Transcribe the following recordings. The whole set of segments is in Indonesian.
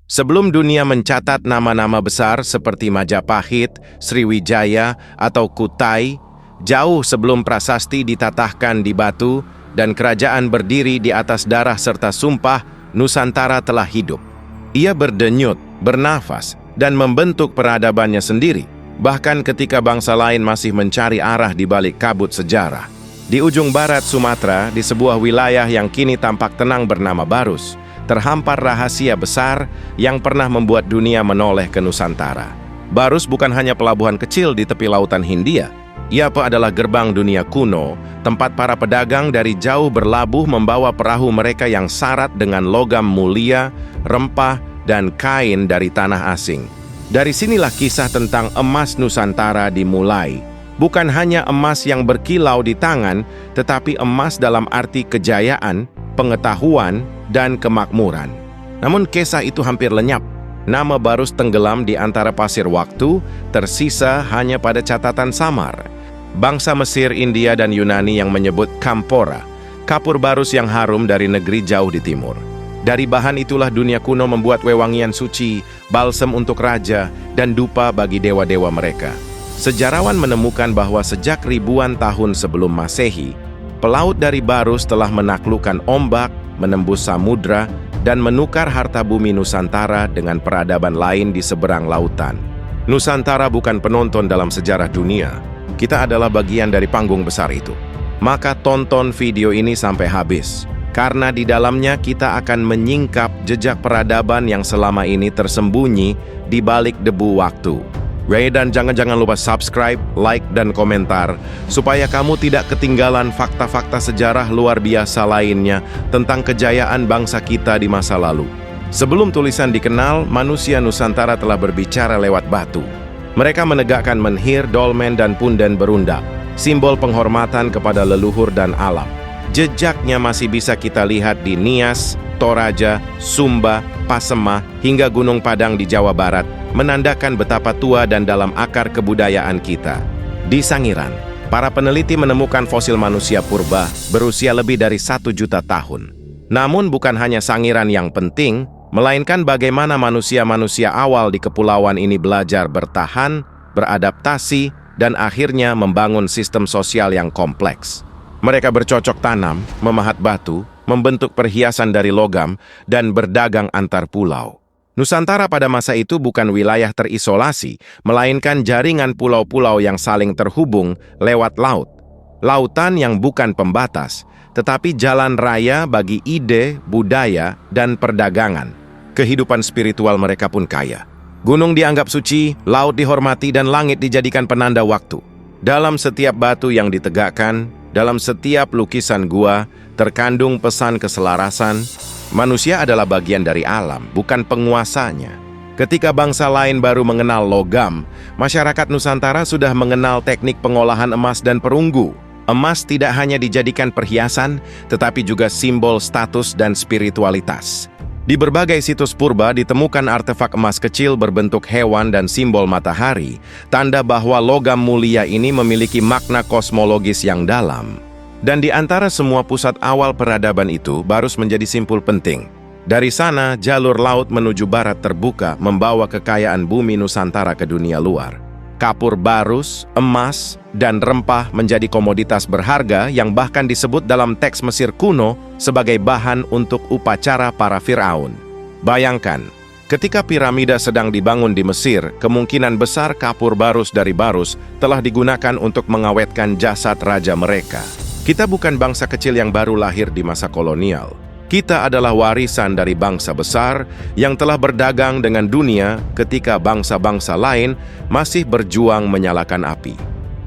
Sebelum dunia mencatat nama-nama besar seperti Majapahit, Sriwijaya, atau Kutai, jauh sebelum prasasti ditatahkan di batu dan kerajaan berdiri di atas darah serta sumpah, Nusantara telah hidup. Ia berdenyut, bernafas, dan membentuk peradabannya sendiri, bahkan ketika bangsa lain masih mencari arah di balik kabut sejarah. Di ujung barat Sumatera, di sebuah wilayah yang kini tampak tenang bernama Barus, terhampar rahasia besar yang pernah membuat dunia menoleh ke Nusantara. Barus bukan hanya pelabuhan kecil di tepi lautan Hindia. Ia adalah gerbang dunia kuno, tempat para pedagang dari jauh berlabuh membawa perahu mereka yang syarat dengan logam mulia, rempah, dan kain dari tanah asing. Dari sinilah kisah tentang emas Nusantara dimulai. Bukan hanya emas yang berkilau di tangan, tetapi emas dalam arti kejayaan, pengetahuan, dan kemakmuran. Namun kisah itu hampir lenyap. Nama Barus tenggelam di antara pasir waktu, tersisa hanya pada catatan samar. Bangsa Mesir, India, dan Yunani yang menyebut Kampora, kapur barus yang harum dari negeri jauh di timur. Dari bahan itulah dunia kuno membuat wewangian suci, balsem untuk raja, dan dupa bagi dewa-dewa mereka. Sejarawan menemukan bahwa sejak ribuan tahun sebelum Masehi, pelaut dari Barus telah menaklukkan ombak, menembus samudra, dan menukar harta bumi Nusantara dengan peradaban lain di seberang lautan. Nusantara bukan penonton dalam sejarah dunia. Kita adalah bagian dari panggung besar itu. Maka tonton video ini sampai habis, karena di dalamnya kita akan menyingkap jejak peradaban yang selama ini tersembunyi di balik debu waktu. Dan jangan lupa subscribe, like, dan komentar, supaya kamu tidak ketinggalan fakta-fakta sejarah luar biasa lainnya tentang kejayaan bangsa kita di masa lalu. Sebelum tulisan dikenal, manusia Nusantara telah berbicara lewat batu. Mereka menegakkan menhir, dolmen, dan punden berundak, simbol penghormatan kepada leluhur dan alam. Jejaknya masih bisa kita lihat di Nias, Toraja, Sumba, Pasemah, hingga Gunung Padang di Jawa Barat, menandakan betapa tua dan dalam akar kebudayaan kita. Di Sangiran, para peneliti menemukan fosil manusia purba berusia lebih dari 1 juta tahun. Namun bukan hanya Sangiran yang penting, melainkan bagaimana manusia-manusia awal di kepulauan ini belajar bertahan, beradaptasi, dan akhirnya membangun sistem sosial yang kompleks. Mereka bercocok tanam, memahat batu, membentuk perhiasan dari logam, dan berdagang antar pulau. Nusantara pada masa itu bukan wilayah terisolasi, melainkan jaringan pulau-pulau yang saling terhubung lewat laut. Lautan yang bukan pembatas, tetapi jalan raya bagi ide, budaya, dan perdagangan. Kehidupan spiritual mereka pun kaya. Gunung dianggap suci, laut dihormati, dan langit dijadikan penanda waktu. Dalam setiap batu yang ditegakkan, dalam setiap lukisan gua, terkandung pesan keselarasan. Manusia adalah bagian dari alam, bukan penguasanya. Ketika bangsa lain baru mengenal logam, masyarakat Nusantara sudah mengenal teknik pengolahan emas dan perunggu. Emas tidak hanya dijadikan perhiasan, tetapi juga simbol status dan spiritualitas. Di berbagai situs purba ditemukan artefak emas kecil berbentuk hewan dan simbol matahari, tanda bahwa logam mulia ini memiliki makna kosmologis yang dalam. Dan di antara semua pusat awal peradaban itu, Barus menjadi simpul penting. Dari sana, jalur laut menuju barat terbuka, membawa kekayaan bumi Nusantara ke dunia luar. Kapur Barus, emas, dan rempah menjadi komoditas berharga yang bahkan disebut dalam teks Mesir kuno sebagai bahan untuk upacara para Firaun. Bayangkan, ketika piramida sedang dibangun di Mesir, kemungkinan besar kapur Barus dari Barus telah digunakan untuk mengawetkan jasad raja mereka. Kita bukan bangsa kecil yang baru lahir di masa kolonial. Kita adalah warisan dari bangsa besar yang telah berdagang dengan dunia ketika bangsa-bangsa lain masih berjuang menyalakan api.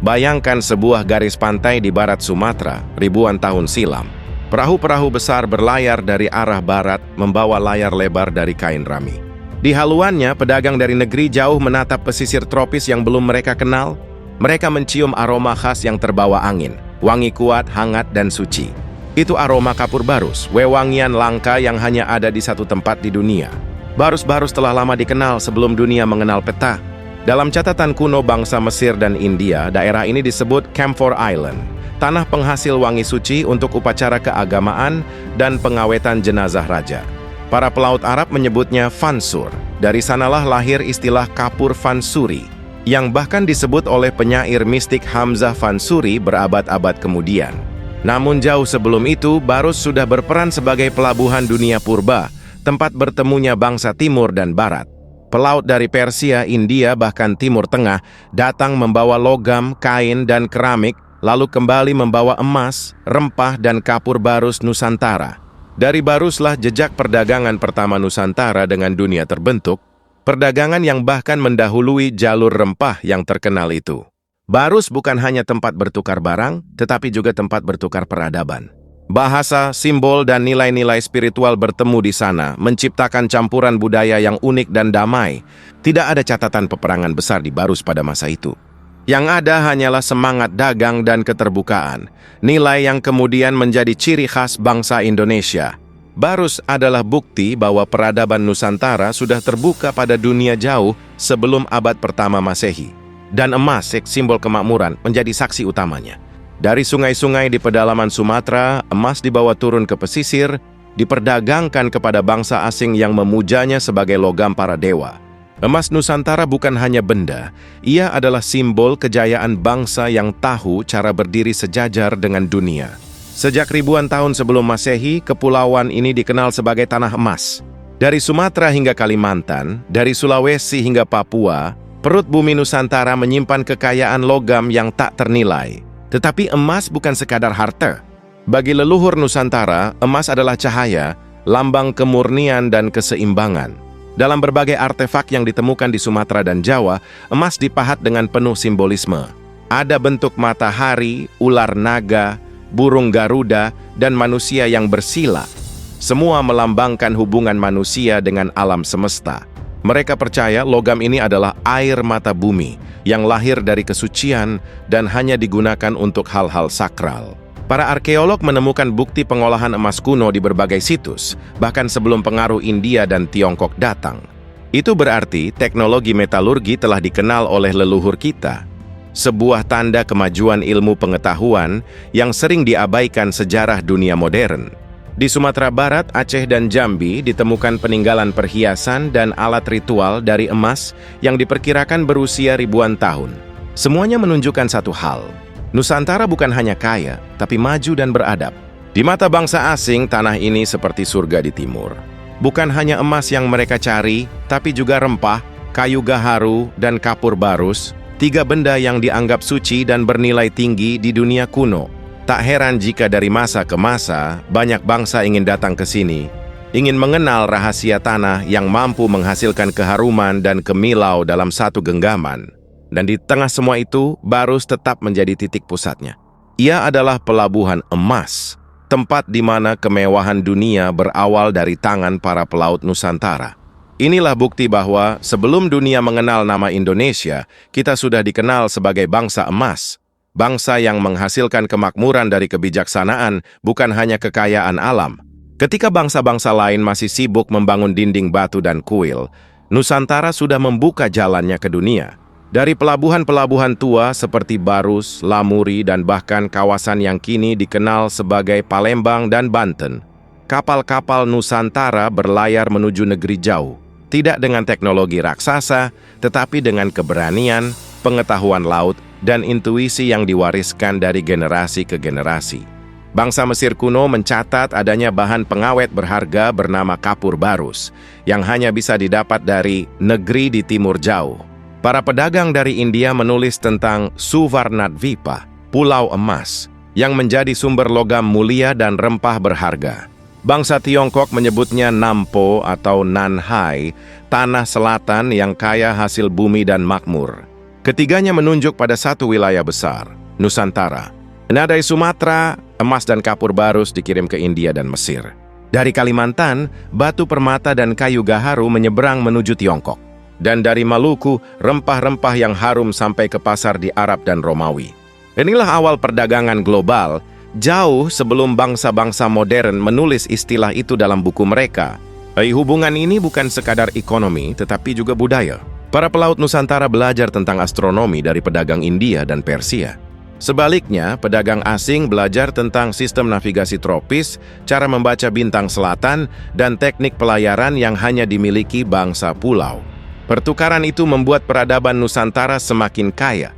Bayangkan sebuah garis pantai di barat Sumatera ribuan tahun silam. Perahu-perahu besar berlayar dari arah barat membawa layar lebar dari kain rami. Di haluannya, pedagang dari negeri jauh menatap pesisir tropis yang belum mereka kenal. Mereka mencium aroma khas yang terbawa angin. Wangi kuat, hangat, dan suci. Itu aroma kapur Barus, wewangian langka yang hanya ada di satu tempat di dunia. Barus-Barus telah lama dikenal sebelum dunia mengenal peta. Dalam catatan kuno bangsa Mesir dan India, daerah ini disebut Camphor Island, tanah penghasil wangi suci untuk upacara keagamaan dan pengawetan jenazah raja. Para pelaut Arab menyebutnya fansur. Dari sanalah lahir istilah kapur fansuri, yang bahkan disebut oleh penyair mistik Hamzah Fansuri berabad-abad kemudian. Namun jauh sebelum itu, Barus sudah berperan sebagai pelabuhan dunia purba, tempat bertemunya bangsa timur dan barat. Pelaut dari Persia, India, bahkan Timur Tengah datang membawa logam, kain, dan keramik, lalu kembali membawa emas, rempah, dan kapur Barus Nusantara. Dari Baruslah jejak perdagangan pertama Nusantara dengan dunia terbentuk, perdagangan yang bahkan mendahului jalur rempah yang terkenal itu. Barus bukan hanya tempat bertukar barang, tetapi juga tempat bertukar peradaban. Bahasa, simbol, dan nilai-nilai spiritual bertemu di sana, menciptakan campuran budaya yang unik dan damai. Tidak ada catatan peperangan besar di Barus pada masa itu. Yang ada hanyalah semangat dagang dan keterbukaan, nilai yang kemudian menjadi ciri khas bangsa Indonesia. Barus adalah bukti bahwa peradaban Nusantara sudah terbuka pada dunia jauh sebelum abad pertama Masehi. Dan emas, simbol kemakmuran, menjadi saksi utamanya. Dari sungai-sungai di pedalaman Sumatera, emas dibawa turun ke pesisir, diperdagangkan kepada bangsa asing yang memujanya sebagai logam para dewa. Emas Nusantara bukan hanya benda, ia adalah simbol kejayaan bangsa yang tahu cara berdiri sejajar dengan dunia. Sejak ribuan tahun sebelum Masehi, kepulauan ini dikenal sebagai tanah emas. Dari Sumatera hingga Kalimantan, dari Sulawesi hingga Papua, perut bumi Nusantara menyimpan kekayaan logam yang tak ternilai. Tetapi emas bukan sekadar harta. Bagi leluhur Nusantara, emas adalah cahaya, lambang kemurnian dan keseimbangan. Dalam berbagai artefak yang ditemukan di Sumatera dan Jawa, emas dipahat dengan penuh simbolisme. Ada bentuk matahari, ular naga, burung garuda, dan manusia yang bersila. Semua melambangkan hubungan manusia dengan alam semesta. Mereka percaya logam ini adalah air mata bumi yang lahir dari kesucian dan hanya digunakan untuk hal-hal sakral. Para arkeolog menemukan bukti pengolahan emas kuno di berbagai situs, bahkan sebelum pengaruh India dan Tiongkok datang. Itu berarti teknologi metalurgi telah dikenal oleh leluhur kita. Sebuah tanda kemajuan ilmu pengetahuan yang sering diabaikan sejarah dunia modern. Di Sumatera Barat, Aceh, dan Jambi ditemukan peninggalan perhiasan dan alat ritual dari emas yang diperkirakan berusia ribuan tahun. Semuanya menunjukkan satu hal. Nusantara bukan hanya kaya, tapi maju dan beradab. Di mata bangsa asing, tanah ini seperti surga di timur. Bukan hanya emas yang mereka cari, tapi juga rempah, kayu gaharu, dan kapur Barus, tiga benda yang dianggap suci dan bernilai tinggi di dunia kuno. Tak heran jika dari masa ke masa, banyak bangsa ingin datang ke sini, ingin mengenal rahasia tanah yang mampu menghasilkan keharuman dan kemilau dalam satu genggaman. Dan di tengah semua itu, Barus tetap menjadi titik pusatnya. Ia adalah pelabuhan emas, tempat di mana kemewahan dunia berawal dari tangan para pelaut Nusantara. Inilah bukti bahwa sebelum dunia mengenal nama Indonesia, kita sudah dikenal sebagai bangsa emas. Bangsa yang menghasilkan kemakmuran dari kebijaksanaan, bukan hanya kekayaan alam. Ketika bangsa-bangsa lain masih sibuk membangun dinding batu dan kuil, Nusantara sudah membuka jalannya ke dunia. Dari pelabuhan-pelabuhan tua seperti Barus, Lamuri, dan bahkan kawasan yang kini dikenal sebagai Palembang dan Banten, kapal-kapal Nusantara berlayar menuju negeri jauh. Tidak dengan teknologi raksasa, tetapi dengan keberanian, pengetahuan laut, dan intuisi yang diwariskan dari generasi ke generasi. Bangsa Mesir kuno mencatat adanya bahan pengawet berharga bernama kapur Barus, yang hanya bisa didapat dari negeri di timur jauh. Para pedagang dari India menulis tentang Suvarnadvipa, Pulau Emas, yang menjadi sumber logam mulia dan rempah berharga. Bangsa Tiongkok menyebutnya Nampo atau Nanhai, tanah selatan yang kaya hasil bumi dan makmur. Ketiganya menunjuk pada satu wilayah besar, Nusantara. Dari Sumatera, emas dan kapur Barus dikirim ke India dan Mesir. Dari Kalimantan, batu permata dan kayu gaharu menyeberang menuju Tiongkok. Dan dari Maluku, rempah-rempah yang harum sampai ke pasar di Arab dan Romawi. Inilah awal perdagangan global, jauh sebelum bangsa-bangsa modern menulis istilah itu dalam buku mereka. Hubungan ini bukan sekadar ekonomi, tetapi juga budaya. Para pelaut Nusantara belajar tentang astronomi dari pedagang India dan Persia. Sebaliknya, pedagang asing belajar tentang sistem navigasi tropis, cara membaca bintang selatan, dan teknik pelayaran yang hanya dimiliki bangsa pulau. Pertukaran itu membuat peradaban Nusantara semakin kaya,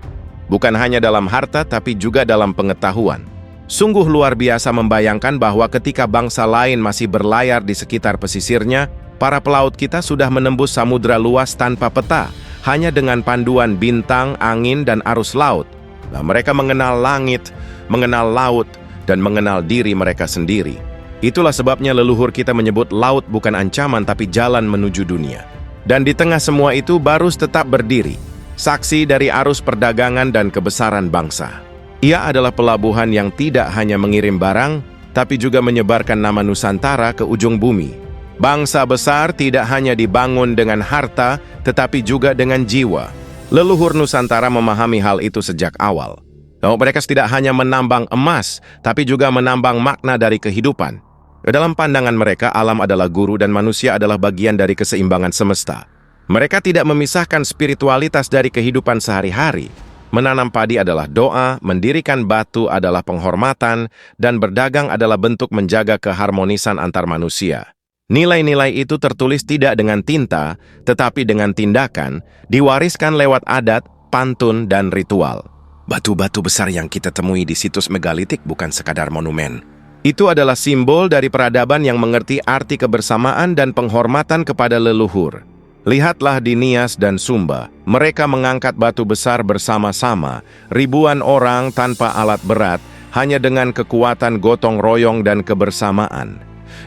bukan hanya dalam harta tapi juga dalam pengetahuan. Sungguh luar biasa membayangkan bahwa ketika bangsa lain masih berlayar di sekitar pesisirnya, para pelaut kita sudah menembus samudra luas tanpa peta, hanya dengan panduan bintang, angin, dan arus laut. Nah, mereka mengenal langit, mengenal laut, dan mengenal diri mereka sendiri. Itulah sebabnya leluhur kita menyebut laut bukan ancaman tapi jalan menuju dunia. Dan di tengah semua itu Barus tetap berdiri, saksi dari arus perdagangan dan kebesaran bangsa. Ia adalah pelabuhan yang tidak hanya mengirim barang, tapi juga menyebarkan nama Nusantara ke ujung bumi. Bangsa besar tidak hanya dibangun dengan harta, tetapi juga dengan jiwa. Leluhur Nusantara memahami hal itu sejak awal. Bahwa mereka tidak hanya menambang emas, tapi juga menambang makna dari kehidupan. Dalam pandangan mereka, alam adalah guru dan manusia adalah bagian dari keseimbangan semesta. Mereka tidak memisahkan spiritualitas dari kehidupan sehari-hari. Menanam padi adalah doa, mendirikan batu adalah penghormatan, dan berdagang adalah bentuk menjaga keharmonisan antar manusia. Nilai-nilai itu tertulis tidak dengan tinta, tetapi dengan tindakan, diwariskan lewat adat, pantun, dan ritual. Batu-batu besar yang kita temui di situs megalitik bukan sekadar monumen. Itu adalah simbol dari peradaban yang mengerti arti kebersamaan dan penghormatan kepada leluhur. Lihatlah di Nias dan Sumba, mereka mengangkat batu besar bersama-sama, ribuan orang tanpa alat berat, hanya dengan kekuatan gotong royong dan kebersamaan.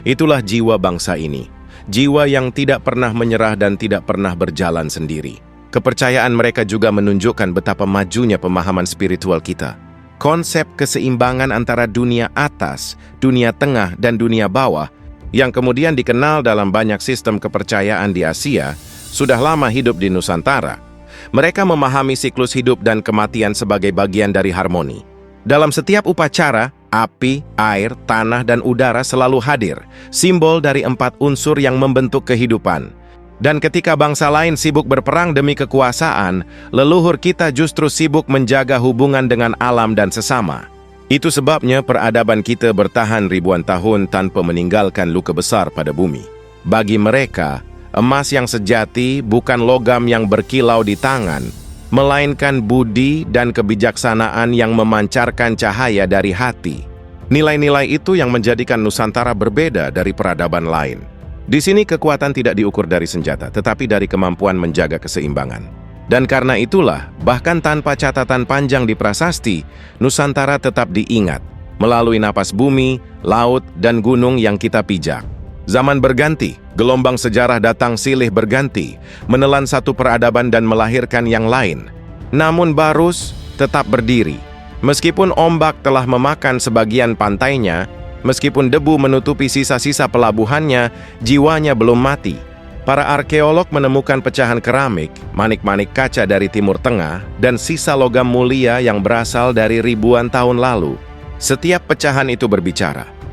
Itulah jiwa bangsa ini, jiwa yang tidak pernah menyerah dan tidak pernah berjalan sendiri. Kepercayaan mereka juga menunjukkan betapa majunya pemahaman spiritual kita. Konsep keseimbangan antara dunia atas, dunia tengah, dan dunia bawah, yang kemudian dikenal dalam banyak sistem kepercayaan di Asia, sudah lama hidup di Nusantara. Mereka memahami siklus hidup dan kematian sebagai bagian dari harmoni. Dalam setiap upacara, api, air, tanah, dan udara selalu hadir, simbol dari 4 unsur yang membentuk kehidupan. Dan ketika bangsa lain sibuk berperang demi kekuasaan, leluhur kita justru sibuk menjaga hubungan dengan alam dan sesama. Itu sebabnya peradaban kita bertahan ribuan tahun tanpa meninggalkan luka besar pada bumi. Bagi mereka, emas yang sejati bukan logam yang berkilau di tangan, melainkan budi dan kebijaksanaan yang memancarkan cahaya dari hati. Nilai-nilai itu yang menjadikan Nusantara berbeda dari peradaban lain. Di sini kekuatan tidak diukur dari senjata, tetapi dari kemampuan menjaga keseimbangan. Dan karena itulah, bahkan tanpa catatan panjang di prasasti, Nusantara tetap diingat melalui napas bumi, laut, dan gunung yang kita pijak. Zaman berganti, gelombang sejarah datang silih berganti, menelan satu peradaban dan melahirkan yang lain. Namun Barus tetap berdiri. Meskipun ombak telah memakan sebagian pantainya, meskipun debu menutupi sisa-sisa pelabuhannya, jiwanya belum mati. Para arkeolog menemukan pecahan keramik, manik-manik kaca dari Timur Tengah, dan sisa logam mulia yang berasal dari ribuan tahun lalu. Setiap pecahan itu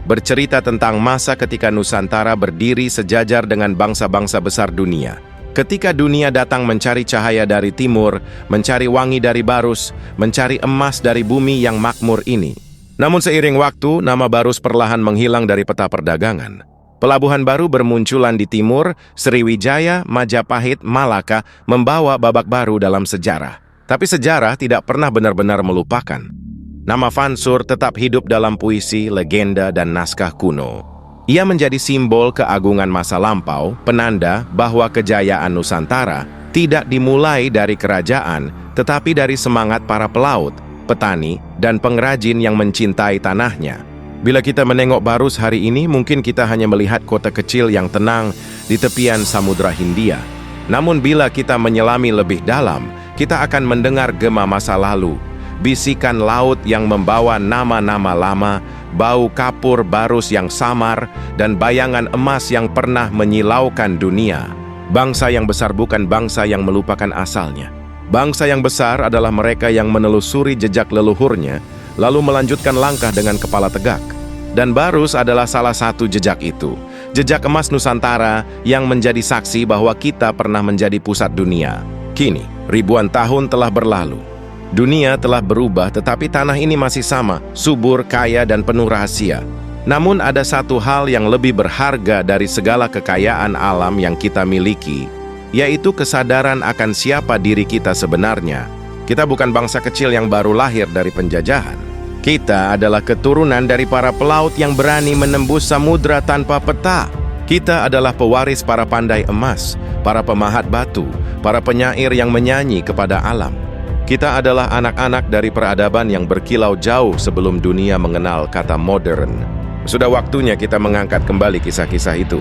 bercerita tentang masa ketika Nusantara berdiri sejajar dengan bangsa-bangsa besar dunia. Ketika dunia datang mencari cahaya dari timur, mencari wangi dari Barus, mencari emas dari bumi yang makmur ini. Namun seiring waktu, nama Barus perlahan menghilang dari peta perdagangan. Pelabuhan baru bermunculan di timur, Sriwijaya, Majapahit, Malaka, membawa babak baru dalam sejarah. Tapi sejarah tidak pernah benar-benar melupakan. Nama Fansur tetap hidup dalam puisi, legenda, dan naskah kuno. Ia menjadi simbol keagungan masa lampau, penanda bahwa kejayaan Nusantara tidak dimulai dari kerajaan, tetapi dari semangat para pelaut, petani, dan pengrajin yang mencintai tanahnya. Bila kita menengok Barus hari ini, mungkin kita hanya melihat kota kecil yang tenang di tepian Samudra Hindia. Namun bila kita menyelami lebih dalam, kita akan mendengar gema masa lalu, bisikan laut yang membawa nama-nama lama, bau kapur Barus yang samar, dan bayangan emas yang pernah menyilaukan dunia. Bangsa yang besar bukan bangsa yang melupakan asalnya. Bangsa yang besar adalah mereka yang menelusuri jejak leluhurnya, lalu melanjutkan langkah dengan kepala tegak. Dan Barus adalah salah satu jejak itu. Jejak emas Nusantara yang menjadi saksi bahwa kita pernah menjadi pusat dunia. Kini, ribuan tahun telah berlalu. Dunia telah berubah, tetapi tanah ini masih sama, subur, kaya, dan penuh rahasia. Namun ada satu hal yang lebih berharga dari segala kekayaan alam yang kita miliki, yaitu kesadaran akan siapa diri kita sebenarnya. Kita bukan bangsa kecil yang baru lahir dari penjajahan. Kita adalah keturunan dari para pelaut yang berani menembus samudra tanpa peta. Kita adalah pewaris para pandai emas, para pemahat batu, para penyair yang menyanyi kepada alam. Kita adalah anak-anak dari peradaban yang berkilau jauh sebelum dunia mengenal kata modern. Sudah waktunya kita mengangkat kembali kisah-kisah itu.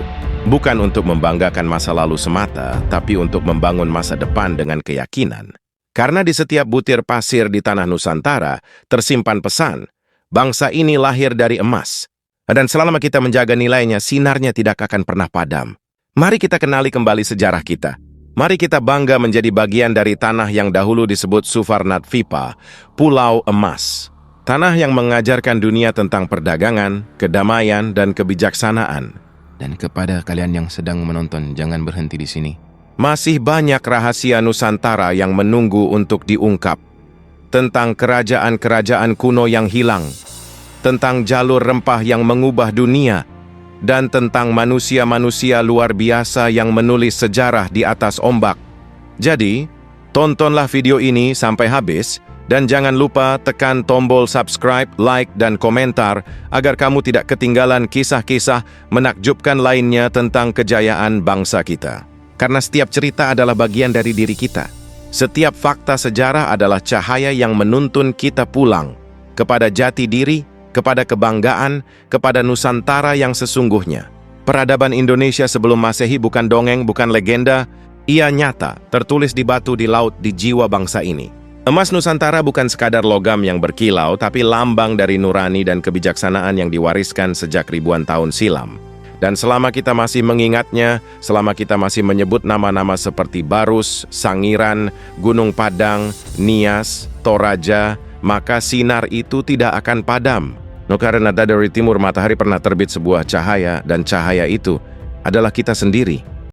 Bukan untuk membanggakan masa lalu semata, tapi untuk membangun masa depan dengan keyakinan. Karena di setiap butir pasir di tanah Nusantara tersimpan pesan, bangsa ini lahir dari emas. Dan selama kita menjaga nilainya, sinarnya tidak akan pernah padam. Mari kita kenali kembali sejarah kita. Mari kita bangga menjadi bagian dari tanah yang dahulu disebut Suvarnadvipa, Pulau Emas. Tanah yang mengajarkan dunia tentang perdagangan, kedamaian, dan kebijaksanaan. Dan kepada kalian yang sedang menonton, jangan berhenti di sini. Masih banyak rahasia Nusantara yang menunggu untuk diungkap. Tentang kerajaan-kerajaan kuno yang hilang, tentang jalur rempah yang mengubah dunia, dan tentang manusia-manusia luar biasa yang menulis sejarah di atas ombak. Jadi, tontonlah video ini sampai habis, dan jangan lupa tekan tombol subscribe, like, dan komentar agar kamu tidak ketinggalan kisah-kisah menakjubkan lainnya tentang kejayaan bangsa kita. Karena setiap cerita adalah bagian dari diri kita. Setiap fakta sejarah adalah cahaya yang menuntun kita pulang kepada jati diri, kepada kebanggaan, kepada Nusantara yang sesungguhnya. Peradaban Indonesia sebelum Masehi bukan dongeng, bukan legenda. Ia nyata, tertulis di batu, di laut, di jiwa bangsa ini. Emas Nusantara bukan sekadar logam yang berkilau, tapi lambang dari nurani dan kebijaksanaan yang diwariskan sejak ribuan tahun silam. Dan selama kita masih mengingatnya, selama kita masih menyebut nama-nama seperti Barus, Sangiran, Gunung Padang, Nias, Toraja, maka sinar itu tidak akan padam. Karena dari timur matahari pernah terbit sebuah cahaya, dan cahaya itu adalah kita sendiri.